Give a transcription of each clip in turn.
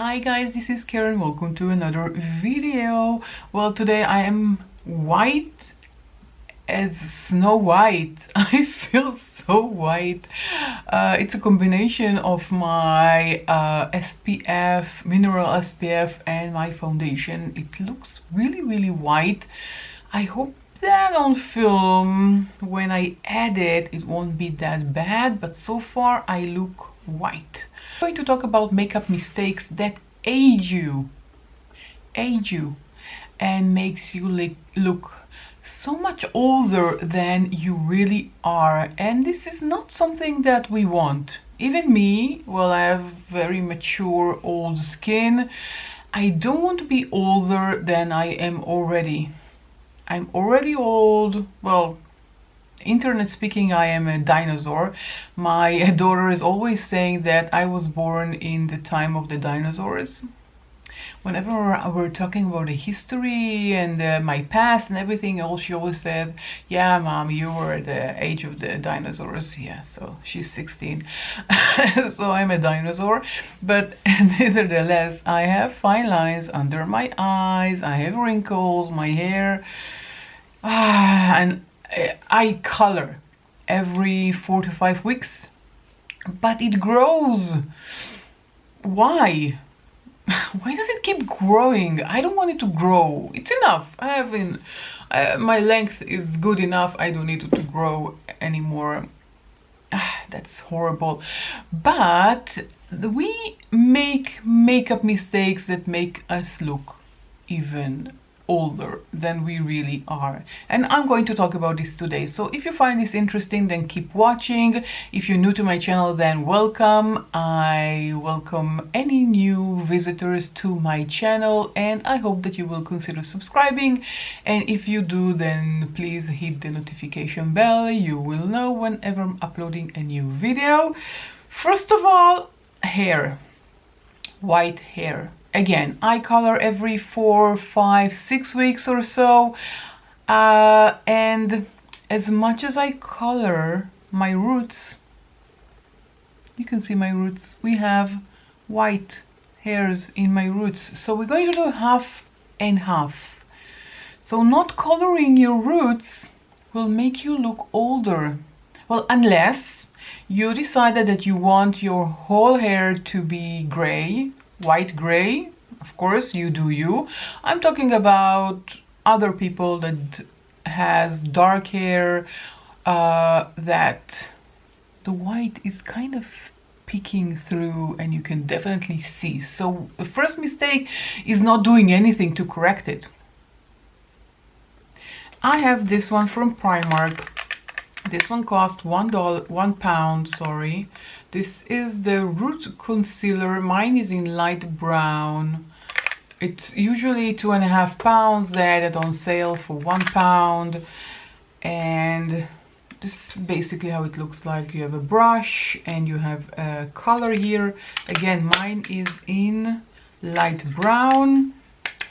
Hi guys, this is Karen. Welcome to another video. Well, today I am white as Snow White. I feel so white. It's a combination of my SPF, mineral SPF, and my foundation. It looks really white. I hope that on film, when I edit, it won't be that bad, but so far I look white. I'm going to talk about makeup mistakes that age you and makes you look so much older than you really are. And this is not something that we want. Even me, well, I have very mature old skin. I don't want to be older than I am already. I'm already old. Well, internet speaking, I am a dinosaur. My daughter is always saying that I was born in the time of the dinosaurs. Whenever we're talking about the history and my past and everything else, she always says, yeah, mom, you were at the age of the dinosaurs. Yeah, so she's 16. So I'm a dinosaur. But nevertheless, I have fine lines under my eyes, I have wrinkles, my hair, and I color every 4 to 5 weeks, but it grows. Why? Why does it keep growing? I don't want it to grow. It's enough. I have my length is good enough. I don't need it to grow anymore. That's horrible. But we make makeup mistakes that make us look even older than we really are, and I'm going to talk about this today. So if you find this interesting, then keep watching. If you're new to my channel, then welcome. I welcome any new visitors to my channel, and I hope that you will consider subscribing, and if you do, then please hit the notification bell. You will know whenever I'm uploading a new video. First of all, hair. White hair. Again, I color every 4, 5, 6 weeks or so, and as much as I color my roots, you can see my roots, we have white hairs in my roots. So we're going to do half and half. So not coloring your roots will make you look older. Well, unless you decided that you want your whole hair to be gray, white gray. Of course, you do you. I'm talking about other people that has dark hair, that the white is kind of peeking through and you can definitely see. So the first mistake is not doing anything to correct it. I have this one from Primark. This one cost £1, sorry. This is the Root Concealer. Mine is in light brown. It's usually £2.50. They had it on sale for £1. And this is basically how it looks like. You have a brush and you have a color here. Again, mine is in light brown.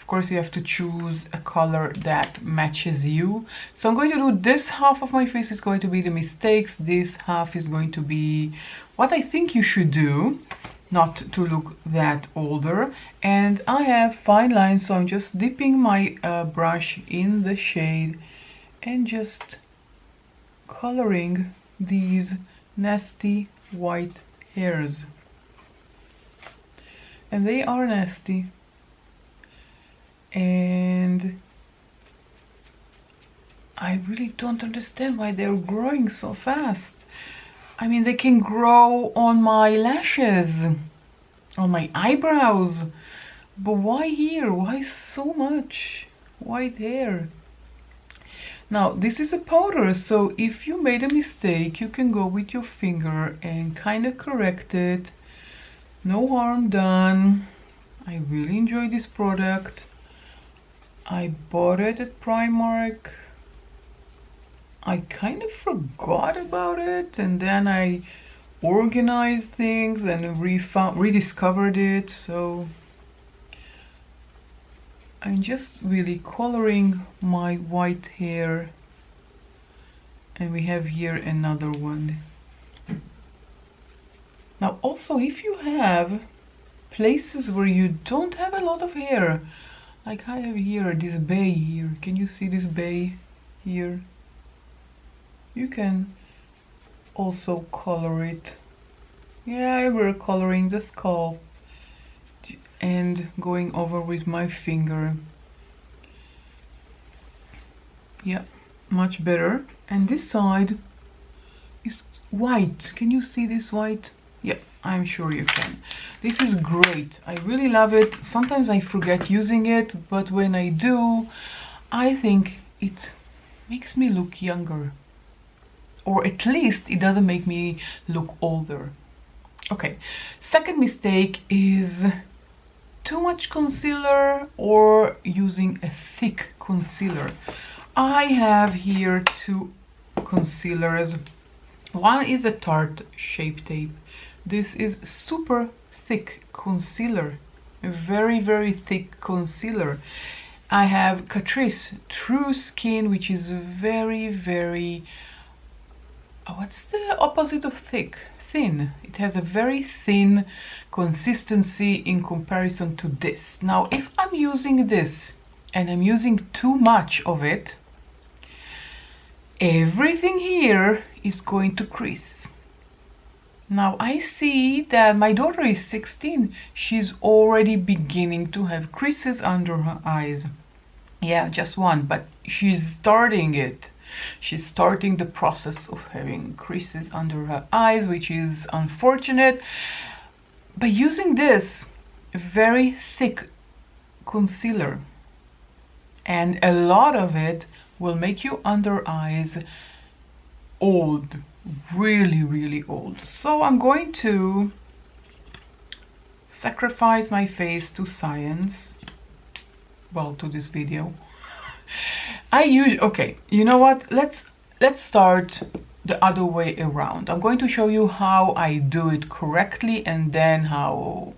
Of course, you have to choose a color that matches you. So I'm going to do this half of my face is going to be the mistakes. This half is going to be what I think you should do, not to look that older. And I have fine lines, so I'm just dipping my brush in the shade and just coloring these nasty white hairs. And they are nasty. And I really don't understand why they're growing so fast. I mean, they can grow on my lashes, on my eyebrows, but why here? Why so much white hair? Now, this is a powder, so if you made a mistake, you can go with your finger and kind of correct it. No harm done. I really enjoy this product. I bought it at Primark. I kind of forgot about it, and then I organized things and rediscovered it. So I'm just really coloring my white hair, and we have here another one. Now also, if you have places where you don't have a lot of hair. Like I have here this bay here. Can you see this bay here? You can also color it. Yeah, we're coloring the scalp and going over with my finger. Yeah, much better. And this side is white. Can you see this white? Yeah, I'm sure you can. This is great. I really love it. Sometimes I forget using it, but when I do, I think it makes me look younger. Or at least it doesn't make me look older. Okay, second mistake is too much concealer or using a thick concealer. I have here two concealers. One is a Tarte Shape Tape. This is super thick concealer, a very, very thick concealer. I have Catrice True Skin, which is very, very, what's the opposite of thick? Thin. It has a very thin consistency in comparison to this. Now, if I'm using this and I'm using too much of it, everything here is going to crease. Now I see that my daughter is 16. She's already beginning to have creases under her eyes. Yeah, just one, but she's starting it. She's starting the process of having creases under her eyes, which is unfortunate. By using this very thick concealer, and a lot of it will make your under eyes old, really, really old. So I'm going to sacrifice my face to science. Well, to this video. Okay, you know what? Let's start the other way around. I'm going to show you how I do it correctly and then how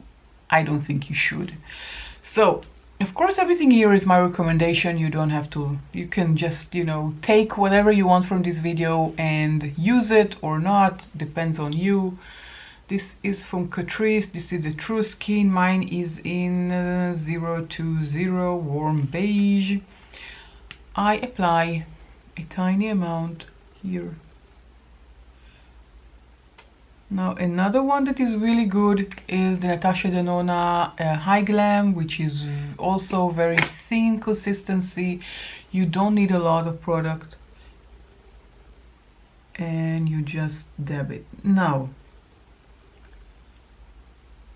I don't think you should. So, of course, everything here is my recommendation. You don't have to, you can just, you know, take whatever you want from this video and use it or not, depends on you. This is from Catrice. This is a True Skin. Mine is in 020 warm beige. I apply a tiny amount here. Now another one that is really good is the Natasha Denona High Glam, which is also very thin consistency. You don't need a lot of product and you just dab it. Now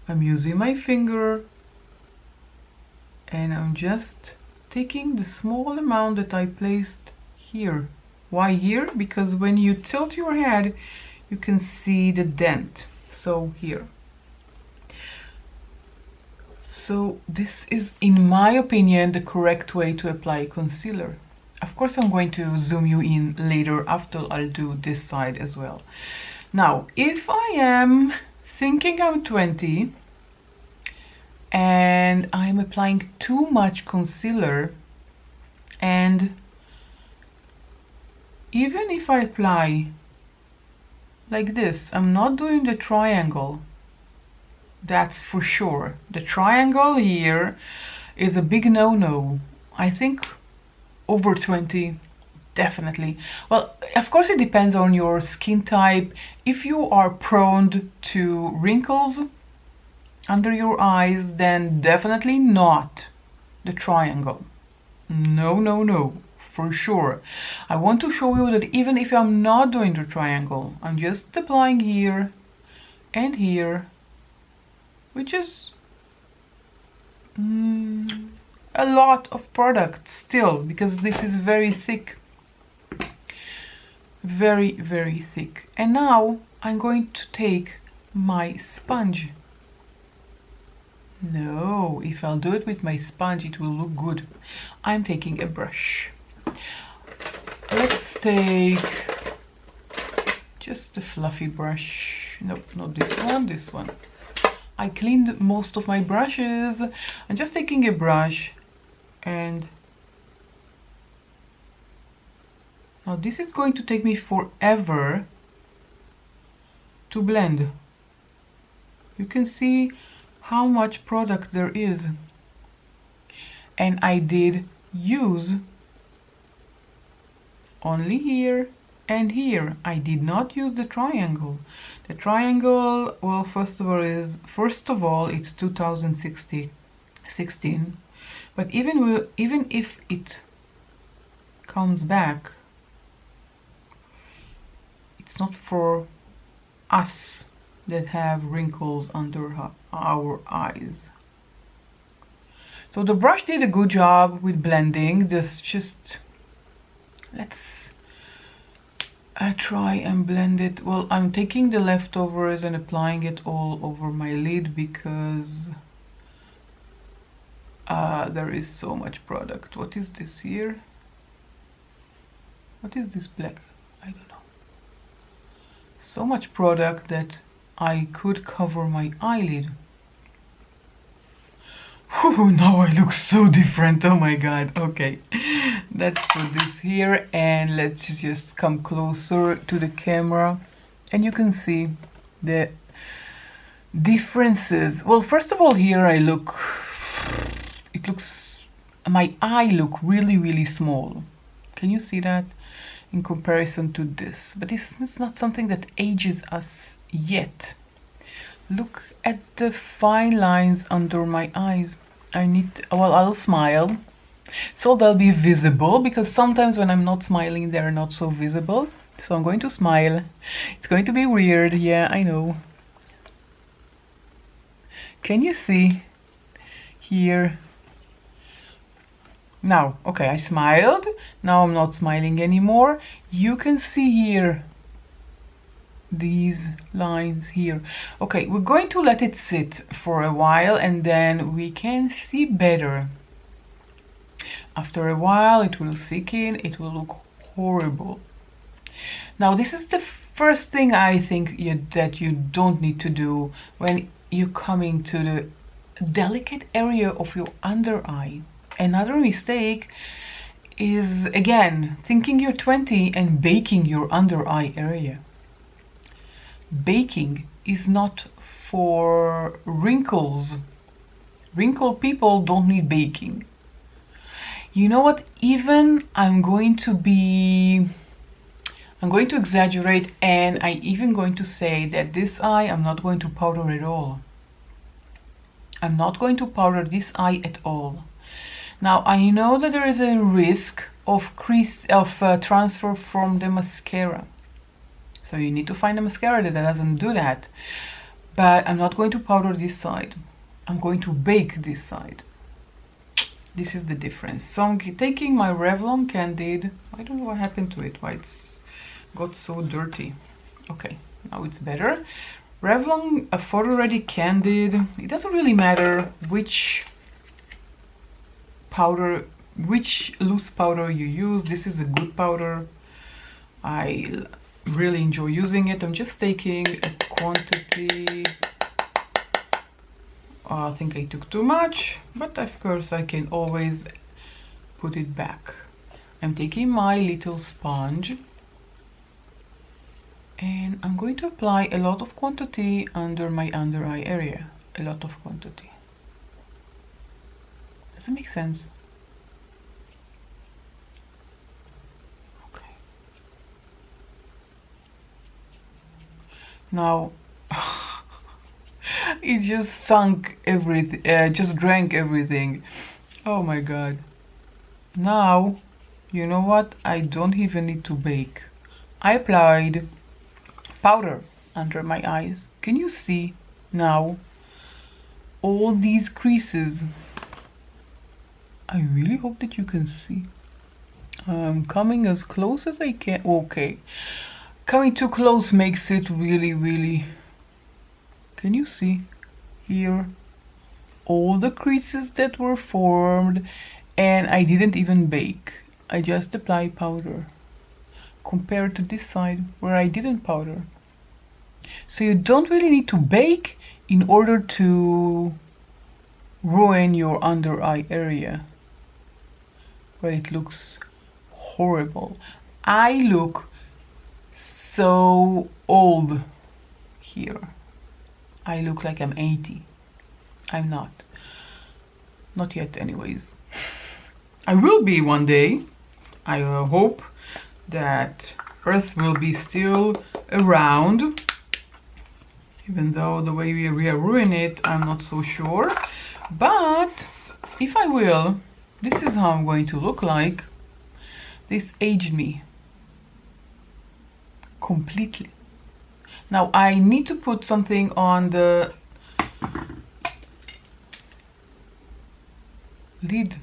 I'm using my finger and I'm just taking the small amount that I placed here. Why here? Because when you tilt your head, you can see the dent. So here. So this is, in my opinion, the correct way to apply concealer. Of course, I'm going to zoom you in later after I'll do this side as well. Now, if I am thinking I'm 20 and I'm applying too much concealer, and even if I apply like this, I'm not doing the triangle, that's for sure. The triangle here is a big no-no. I think over 20, definitely. Well, of course it depends on your skin type. If you are prone to wrinkles under your eyes, then definitely not the triangle. No, no, no, for sure. I want to show you that even if I'm not doing the triangle, I'm just applying here and here, which is a lot of product still, because this is very thick, very, very thick. And now I'm going to take my sponge. No, if I'll do it with my sponge, it will look good. I'm taking a brush. Let's take just a fluffy brush. Nope, not this one, this one. I cleaned most of my brushes. I'm just taking a brush and now this is going to take me forever to blend. You can see how much product there is. And I did use only here and here. I did not use the triangle. The triangle, well, first of all it's 2016, but even if it comes back, it's not for us that have wrinkles under our eyes. So the brush did a good job with blending. Let's try and blend it. Well, I'm taking the leftovers and applying it all over my lid because there is so much product. What is this here? What is this black? I don't know. So much product that I could cover my eyelid. Whew, now I look so different. Oh my god. Okay, let's put this here and let's just come closer to the camera and you can see the differences. Well, first of all, here my eye look really small. Can you see that in comparison to this? But this is not something that ages us yet. Look at the fine lines under my eyes. I'll smile so they'll be visible, because sometimes when I'm not smiling they're not so visible. So I'm going to smile. It's going to be weird, yeah, I know. Can you see here? Now, okay, I smiled. Now I'm not smiling anymore. You can see here these lines here. Okay, we're going to let it sit for a while and then we can see better. After a while it will sink in, it will look horrible. Now this is the first thing I think that you don't need to do when you're coming to the delicate area of your under eye. Another mistake is, again, thinking you're 20 and baking your under eye area. Baking is not for wrinkles. Wrinkled people don't need baking. You know what? Even I'm going to exaggerate, and I'm even going to say that this eye I'm not going to powder at all. I'm not going to powder this eye at all. Now I know that there is a risk of transfer from the mascara. So you need to find a mascara that doesn't do that. But I'm not going to powder this side. I'm going to bake this side. This is the difference. So I'm taking my Revlon Candid. I don't know what happened to it, why it's got so dirty. Okay, now it's better. Revlon Photo Ready Candid. It doesn't really matter which loose powder you use. This is a good powder. I really enjoy using it. I'm just taking a quantity. I think I took too much, but of course I can always put it back. I'm taking my little sponge and I'm going to apply a lot of quantity under my under eye area. A lot of quantity. Does it make sense? Okay. Now it just sunk everything, just drank everything. Oh my god. Now, you know what? I don't even need to bake. I applied powder under my eyes. Can you see now all these creases? I really hope that you can see. I'm coming as close as I can. Okay. Coming too close makes it really... Can you see here all the creases that were formed? And I didn't even bake. I just applied powder. Compared to this side where I didn't powder. So you don't really need to bake in order to ruin your under eye area where it looks horrible. I look so old here. I look like I'm 80. I'm not. Not yet anyways. I will be one day. I hope that Earth will be still around. Even though the way we are ruining it, I'm not so sure. But if I will, this is how I'm going to look like. This aged me completely. Now I need to put something on the lid.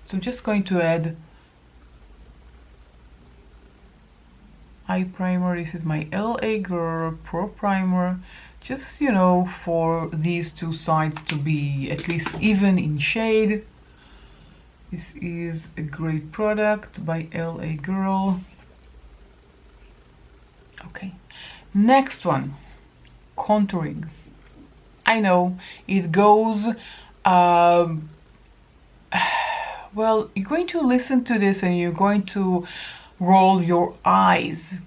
So I'm just going to add eye primer. This is my LA Girl Pro Primer. Just, you know, for these two sides to be at least even in shade. This is a great product by LA Girl. Okay, next one, contouring. I know it goes, well, you're going to listen to this and you're going to roll your eyes.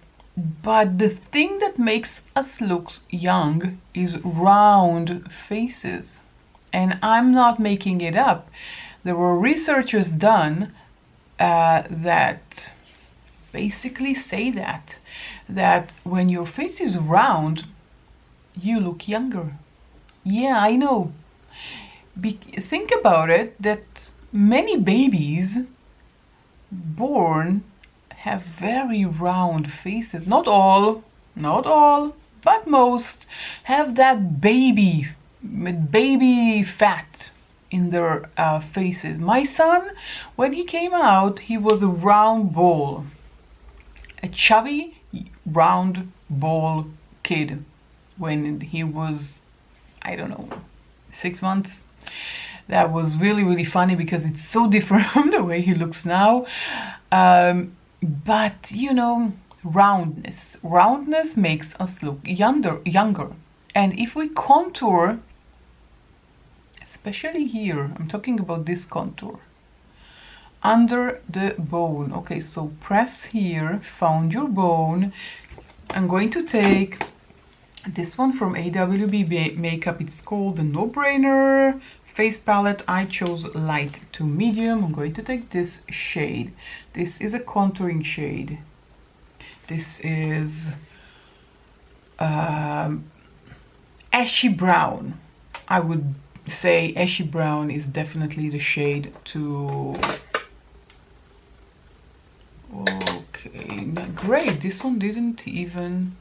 But the thing that makes us look young is round faces. And I'm not making it up. There were researchers done that basically say that when your face is round, you look younger. Yeah, I know. Think about it, that many babies born have very round faces. Not all, but most have that baby fat in their faces. My son, when he came out, he was a round ball. A chubby, round ball kid when he was, I don't know, 6 months. That was really, really funny because it's so different from the way he looks now. But, you know, roundness makes us look younger. And if we contour, especially here, I'm talking about this contour, under the bone. Okay, so press here, found your bone. I'm going to take this one from AWB Makeup. It's called the No Brainer Face Palette. I chose light to medium. I'm going to take this shade. This is a contouring shade. This is ashy brown. I would say ashy brown is definitely the shade to... Okay, great. This one didn't even...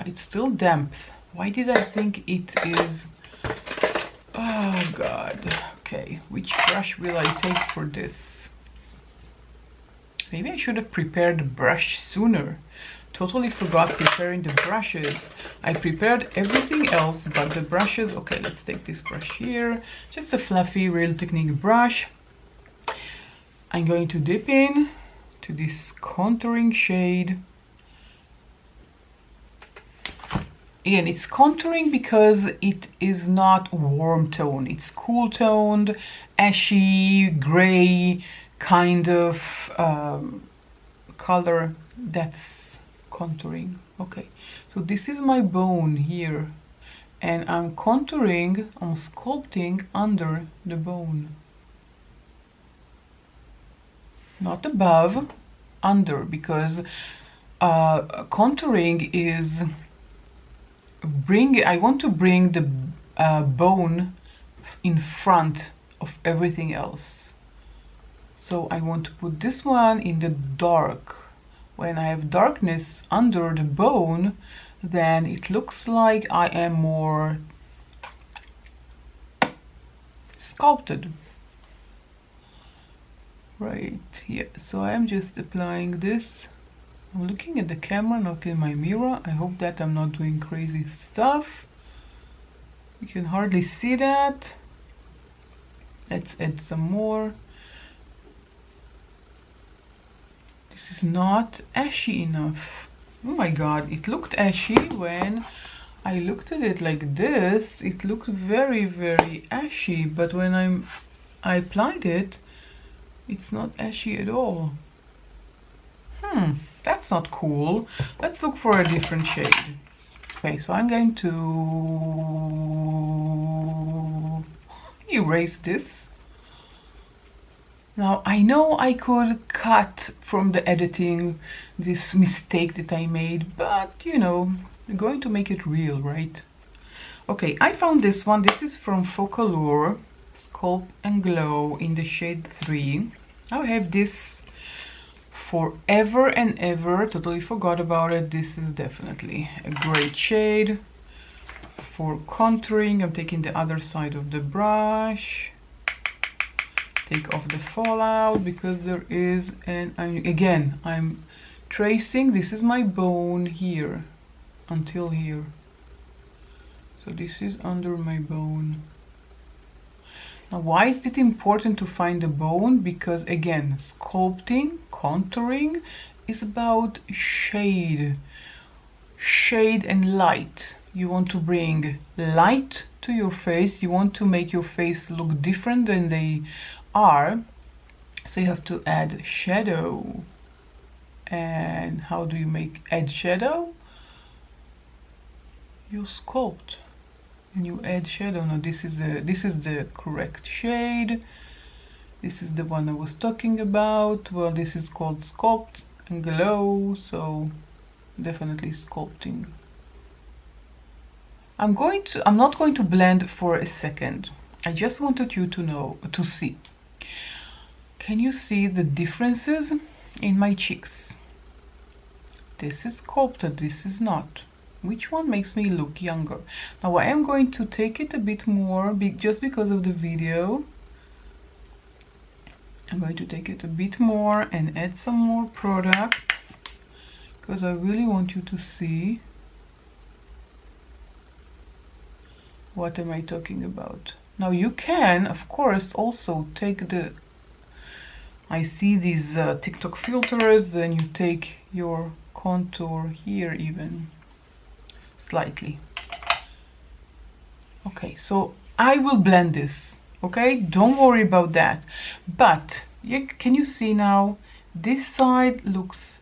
it's still damp. Why did I think it is... Oh god. Okay, which brush will I take for this? Maybe I should have prepared the brush sooner. Totally forgot preparing the brushes. I prepared everything else but the brushes. Okay, let's take this brush here. Just a fluffy Real Technique brush. I'm going to dip in to this contouring shade. Again, it's contouring because it is not warm tone. It's cool toned, ashy, gray kind of color. That's contouring. Okay, so this is my bone here. And I'm contouring, I'm sculpting under the bone. Not above, under, because contouring is I want to bring the bone in front of everything else. So I want to put this one in the dark. When I have darkness under the bone, then it looks like I am more sculpted. Right here. So I'm just applying this. I'm looking at the camera, not in my mirror. I hope that I'm not doing crazy stuff. You can hardly see that. Let's add some more. This is not ashy enough. Oh my god, it looked ashy when I looked at it like this. It looked very, very ashy, but when I applied it, it's not ashy at all. That's not cool. Let's look for a different shade. Okay, so I'm going to erase this. Now I know I could cut from the editing this mistake that I made, but you know, I'm going to make it real, right? Okay, I found this one. This is from Focallure, Sculpt and Glow in the shade 3. I have this forever and ever, totally forgot about it. This is definitely a great shade for contouring. I'm taking the other side of the brush, take off the fallout because there is again I'm tracing. This is my bone here until here, so this is under my bone. Now why is it important to find the bone? Because again, sculpting, contouring is about shade and light. You want to bring light to your face, you want to make your face look different than they are, so you have to add shadow. And how do you add shadow? You sculpt and you add shadow. Now this is the correct shade. This is the one I was talking about. Well, this is called Sculpt and Glow, so definitely sculpting. I'm not going to blend for a second. I just wanted you to see. Can you see the differences in my cheeks? This is sculpted, this is not. Which one makes me look younger? Now I am going to take it a bit more, just because of the video. I'm going to take it a bit more and add some more product, because I really want you to see what am I talking about. Now you can, of course, also take I see these TikTok filters, then you take your contour here even slightly. Okay, so I will blend this, okay, don't worry about that. But can you see now this side looks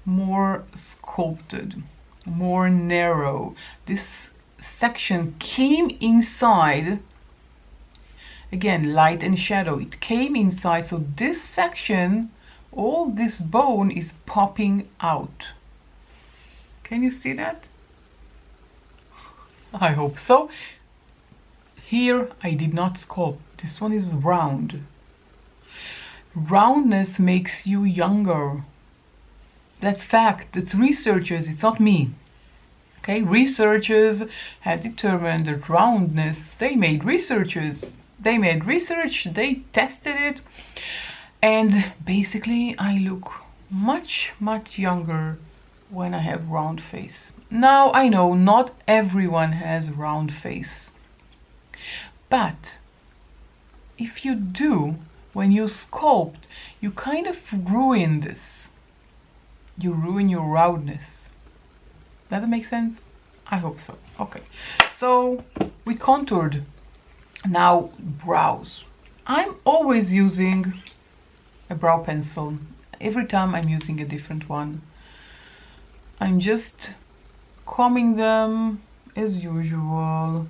more sculpted, more narrow. This section came inside, again, light and shadow, it came inside, so this section, all this bone is popping out. Can you see that? I hope so. Here I did not sculpt. This one is round. Roundness makes you younger. That's fact. It's researchers, it's not me. Okay, researchers have determined that roundness, they made research, they tested it, and basically I look much younger when I have round face. Now I know not everyone has round face, but if you do, when you sculpt, you kind of ruin this. You ruin your roundness. Does it make sense? I hope so. Okay, so we contoured. Now brows. I'm always using a brow pencil. Every time I'm using a different one. I'm just combing them as usual.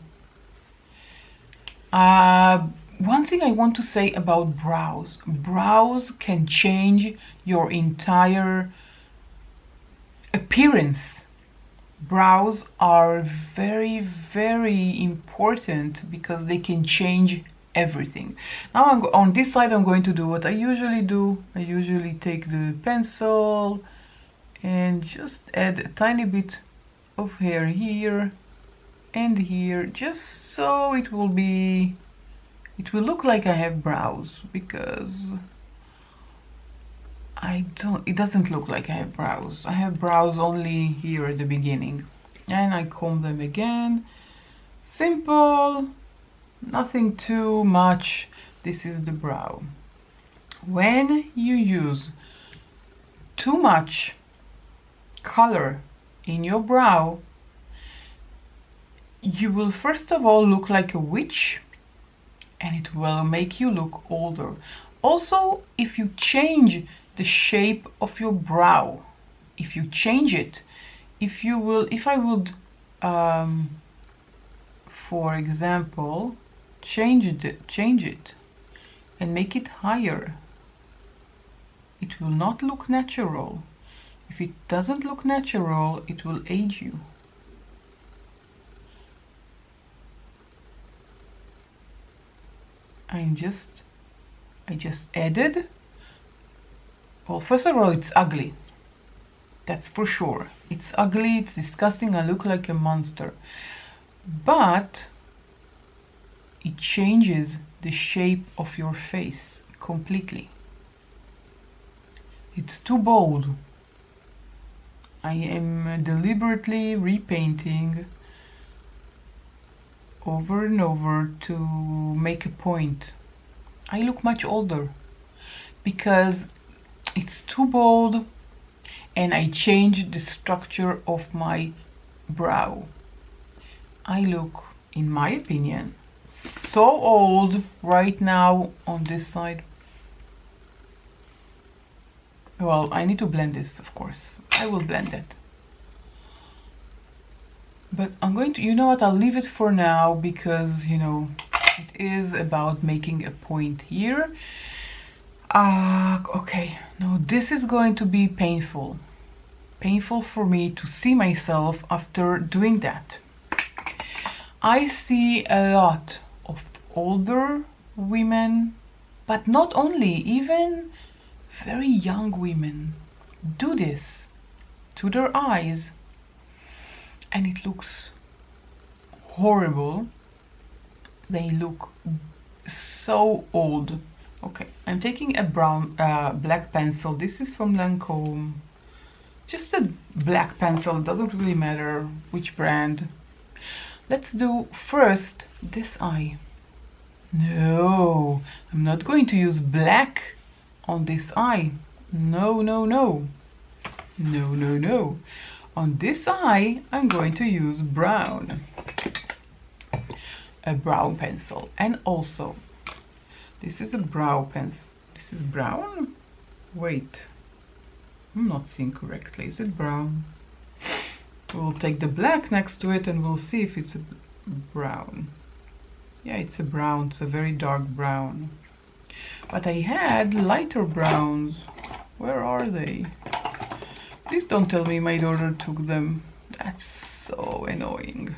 One thing I want to say about brows. Brows can change your entire appearance. Brows are very important because they can change everything. Now on this side I'm going to do what I usually do. I usually take the pencil and just add a tiny bit of hair here and here, just so it will look like I have brows, because it doesn't look like I have brows. I have brows only here at the beginning, and I comb them again. Simple, nothing too much. This is the brow. When you use too much color in your brow, you will first of all look like a witch, and it will make you look older. Also, if you change the shape of your brow, if you change it, if I would for example, change it and make it higher. It will not look natural. If it doesn't look natural, it will age you. I just added. Well, first of all, it's ugly. That's for sure. It's ugly, it's disgusting, I look like a monster. But it changes the shape of your face completely. It's too bold. I am deliberately repainting over and over to make a point. I look much older because it's too bold, and I changed the structure of my brow. I look, in my opinion, so old right now on this side. Well, I need to blend this, of course. I will blend it. But I'm going to, you know what, I'll leave it for now because, you know, it is about making a point here. Okay, now this is going to be painful. Painful for me to see myself after doing that. I see a lot of older women, but not only, even very young women do this to their eyes, and it looks horrible. They look so old. Okay, I'm taking a black pencil. This is from Lancome. Just a black pencil, it doesn't really matter which brand. Let's do first this eye. No, I'm not going to use black on this eye. No, no, no. No, no, no. On this eye, I'm going to use brown. A brown pencil. And also, this is a brow pencil. This is brown? Wait. I'm not seeing correctly. Is it brown? We'll take the black next to it and we'll see if it's a brown. Yeah, it's a brown. It's a very dark brown. But I had lighter browns. Where are they? Please don't tell me my daughter took them. That's so annoying.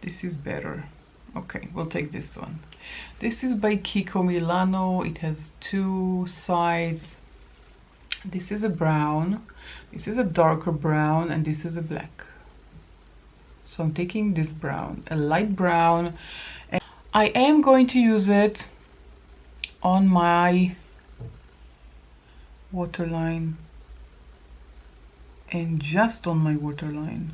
This is better. Okay, we'll take this one. This is by Kiko Milano. It has two sides. This is a brown, this is a darker brown, and this is a black. So I'm taking this brown, a light brown, and I am going to use it on my waterline, and just on my waterline.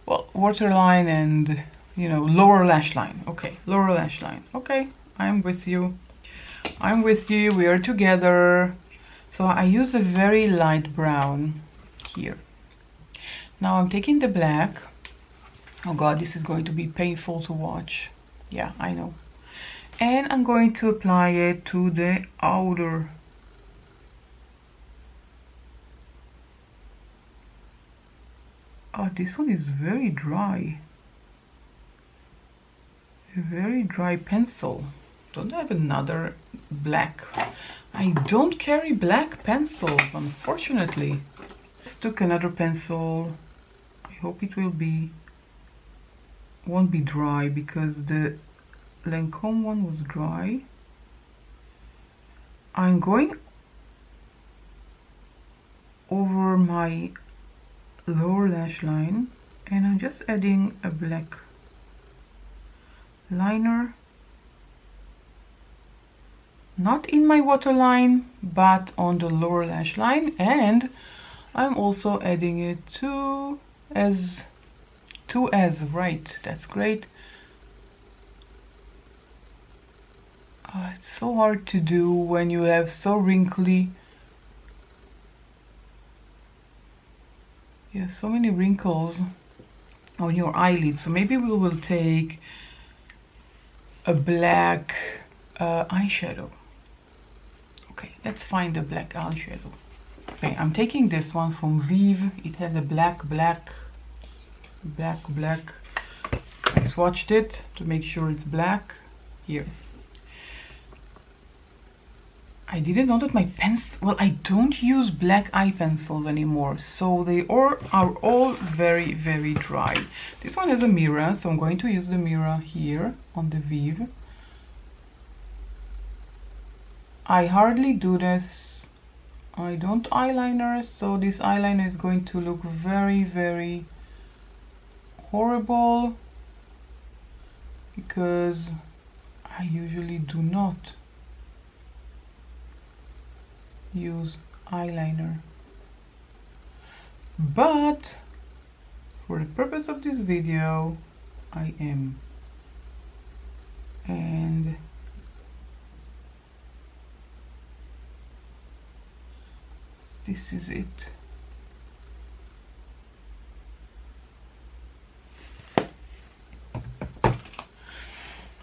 Well, waterline and, you know, lower lash line. Okay, lower lash line. Okay, I'm with you. I'm with you. We are together. So I use a very light brown here. Now I'm taking the black. Oh God, this is going to be painful to watch. Yeah, I know. And I'm going to apply it to the outer. Oh, this one is very dry. A very dry pencil. Don't I have another black? I don't carry black pencils, unfortunately. Let's took another pencil. I hope it won't be dry because the Lancome one was dry. I'm going over my lower lash line and I'm just adding a black liner, not in my waterline but on the lower lash line, and I'm also adding it to as right. That's great. Oh, it's so hard to do when you have so wrinkly. You have so many wrinkles on your eyelids. So maybe we will take a black eyeshadow. Okay, let's find a black eyeshadow. Okay, I'm taking this one from Vive. It has a black. I swatched it to make sure it's black. Here. I didn't know that my pens, well, I don't use black eye pencils anymore, so they are all very, very dry. This one has a mirror, so I'm going to use the mirror here on the Vive. I hardly do this. I don't eyeliner, so this eyeliner is going to look very, very horrible because I usually do not use eyeliner, but for the purpose of this video I am, and this is it.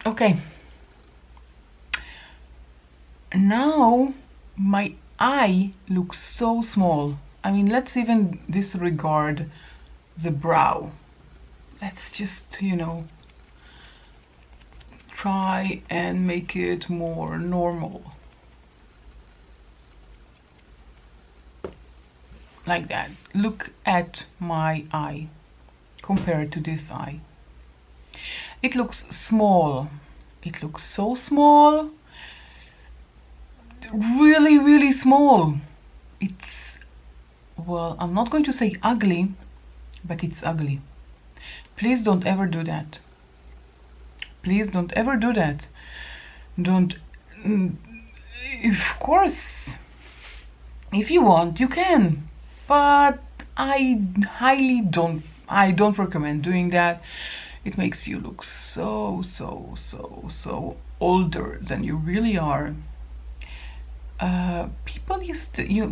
Okay, now my eye looks so small. I mean, let's even disregard the brow. Let's just, you know, try and make it more normal. Like that. Look at my eye compared to this eye. It looks small. It looks so small. Really, really small. It's, well, I'm not going to say ugly, but it's ugly. Please don't ever do that. Please don't ever do that. Don't, of course, if you want, you can, but I don't recommend doing that. It makes you look so older than you really are.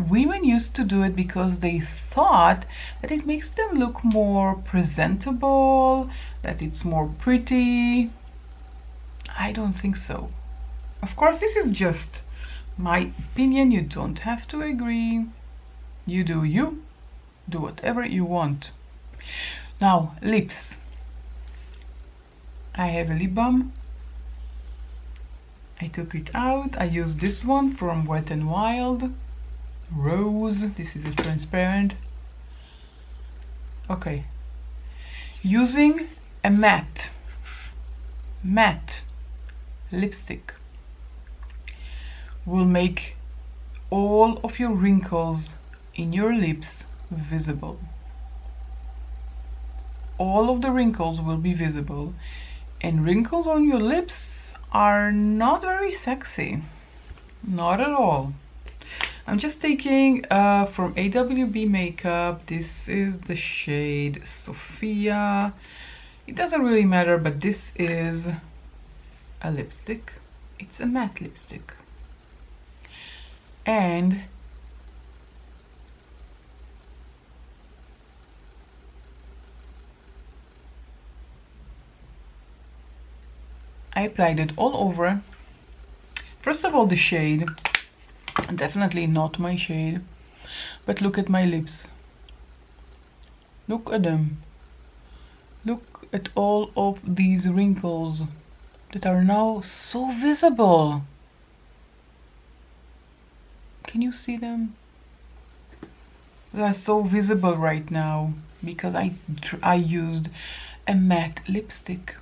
Women used to do it because they thought that it makes them look more presentable, that it's more pretty. I don't think so. Of course, this is just my opinion. You don't have to agree. You do you. Do whatever you want. Now, lips. I have a lip balm. I took it out. I used this one from Wet n Wild. Rose. This is a transparent. Okay. Using a matte lipstick will make all of your wrinkles in your lips visible. All of the wrinkles will be visible, and wrinkles on your lips are not very sexy, not at all. I'm just taking from AWB Makeup. This is the shade Sophia. It doesn't really matter, but this is a lipstick. It's a matte lipstick, and I applied it all over. First of all, the shade, definitely not my shade, but look at my lips. Look at them. Look at all of these wrinkles that are now so visible. Can you see them? They are so visible right now because I used a matte lipstick.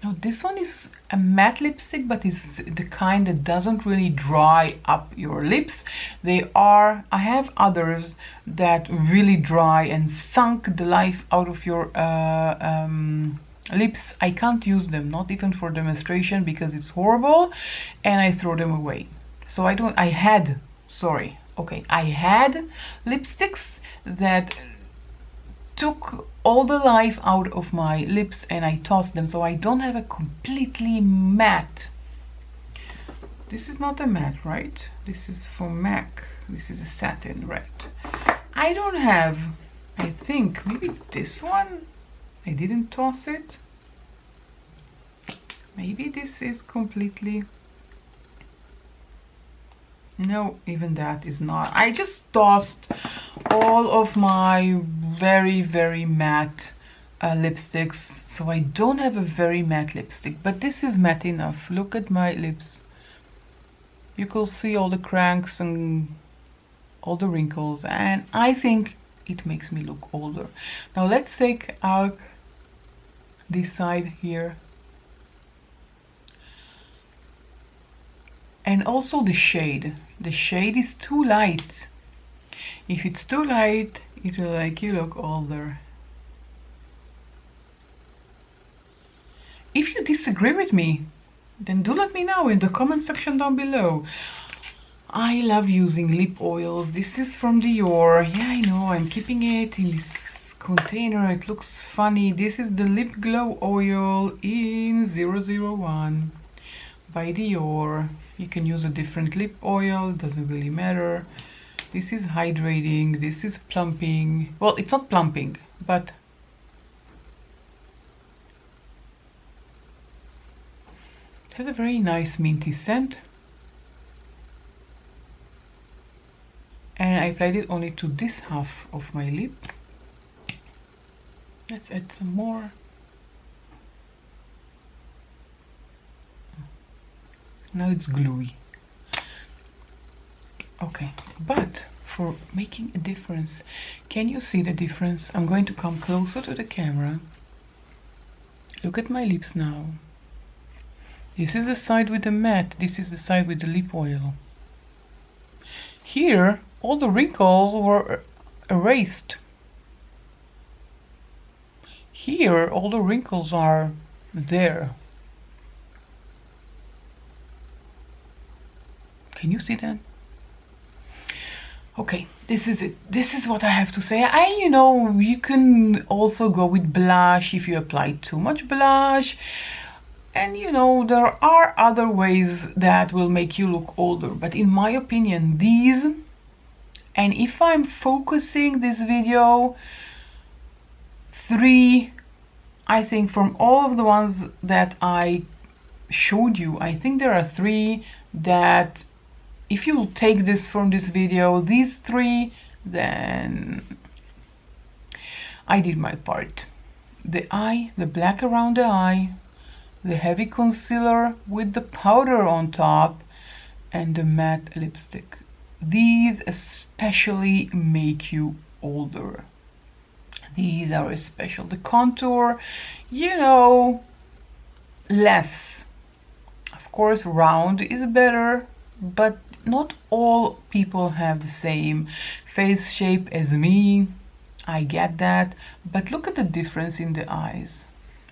Now this one is a matte lipstick, but it's the kind that doesn't really dry up your lips. I have others that really dry and sunk the life out of your lips. I can't use them, not even for demonstration, because it's horrible, and I throw them away. So I had lipsticks that took all the life out of my lips and I tossed them, so I don't have a completely matte. This is not a matte, right? This is from MAC. This is a satin, right? I don't have, I think maybe this one. I didn't toss it. Maybe this is completely... No, even that is not. I just tossed all of my very matte lipsticks, so I don't have a very matte lipstick, but this is matte enough. Look at my lips. You can see all the cranks and all the wrinkles, and I think it makes me look older. Now let's take out this side here. And also the shade. The shade is too light. If it's too light, it will make you look older. If you disagree with me, then do let me know in the comment section down below. I love using lip oils. This is from Dior. Yeah, I know, I'm keeping it in this container. It looks funny. This is the Lip Glow Oil in 001 by Dior. You can use a different lip oil, doesn't really matter. This is hydrating, this is plumping. Well, it's not plumping, but it has a very nice minty scent. And I applied it only to this half of my lip. Let's add some more. Now it's gluey. Okay, but for making a difference, can you see the difference? I'm going to come closer to the camera. Look at my lips now. This is the side with the matte, this is the side with the lip oil. Here, all the wrinkles were erased. Here, all the wrinkles are there. Can you see that? Okay, this is it. This is what I have to say. You know, you can also go with blush if you apply too much blush. And you know, there are other ways that will make you look older. But in my opinion, these, and if I'm focusing this video, 3, I think from all of the ones that I showed you, I think there are 3 that if you take this from this video, these 3, then I did my part. The eye, the black around the eye, the heavy concealer with the powder on top, and the matte lipstick. These especially make you older. These are special. The contour, you know, less. Of course, round is better, but not all people have the same face shape as me. I get that, but look at the difference in the eyes.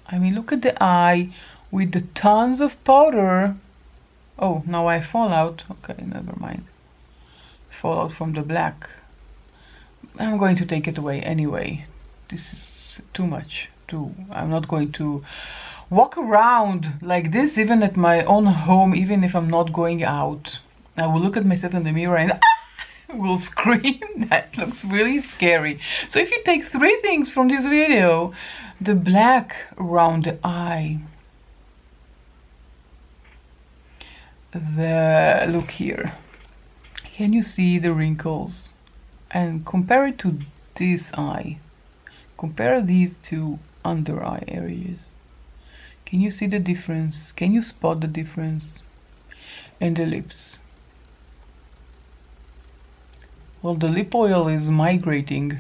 I mean, look at the eye with the tons of powder. Oh, now I fall out. Okay, never mind. Fall out from the black. I'm going to take it away anyway. This is too much. I'm not going to walk around like this even at my own home, even if I'm not going out. I will look at myself in the mirror and will scream. That looks really scary. So if you take 3 things from this video, the black around the eye, the look here, can you see the wrinkles, and compare it to this eye, compare these 2 under eye areas. Can you see the difference? Can you spot the difference? And the lips. Well, the lip oil is migrating,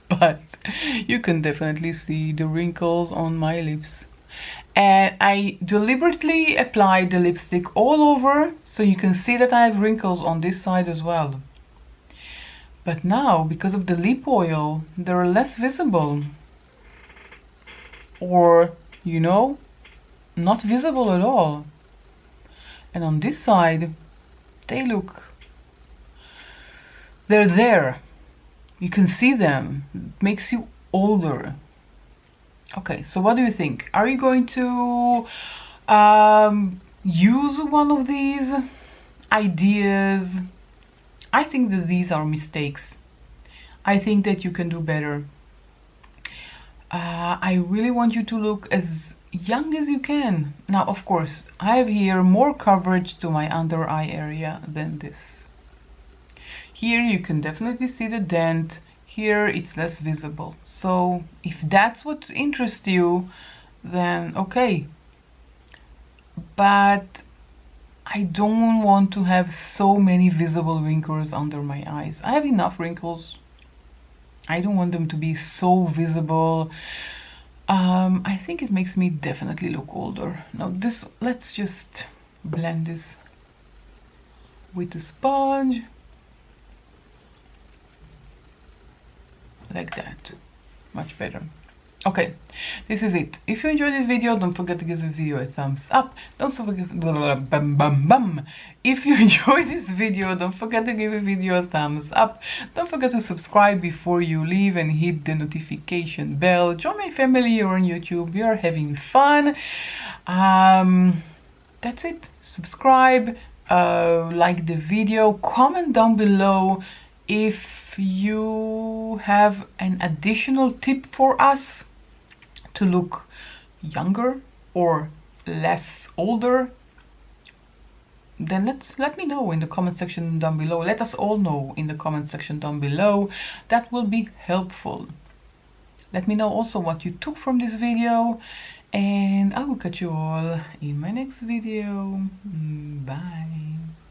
but you can definitely see the wrinkles on my lips. And I deliberately applied the lipstick all over, so you can see that I have wrinkles on this side as well. But now, because of the lip oil, they're less visible. Or, you know, not visible at all. And on this side, they're there. You can see them. It makes you older. Okay, so what do you think? Are you going to use one of these ideas? I think that these are mistakes. I think that you can do better. I really want you to look as young as you can. Now, of course, I have here more coverage to my under eye area than this. Here you can definitely see the dent. Here it's less visible. So if that's what interests you, then okay. But I don't want to have so many visible wrinkles under my eyes. I have enough wrinkles. I don't want them to be so visible. I think it makes me definitely look older. Now this, let's just blend this with a sponge. Like that. Much better. Okay, this is it. If you enjoyed this video, don't forget to give this video a thumbs up. Don't forget, If you enjoyed this video, don't forget to give the video a thumbs up. Don't forget to subscribe before you leave and hit the notification bell. Join my family here on YouTube. We are having fun. That's it. Subscribe, like the video, comment down below if you have an additional tip for us to look younger or less older. Then let me know in the comment section down below. Let us all know in the comment section down below. That will be helpful. Let me know also what you took from this video, and I will catch you all in my next video. Bye.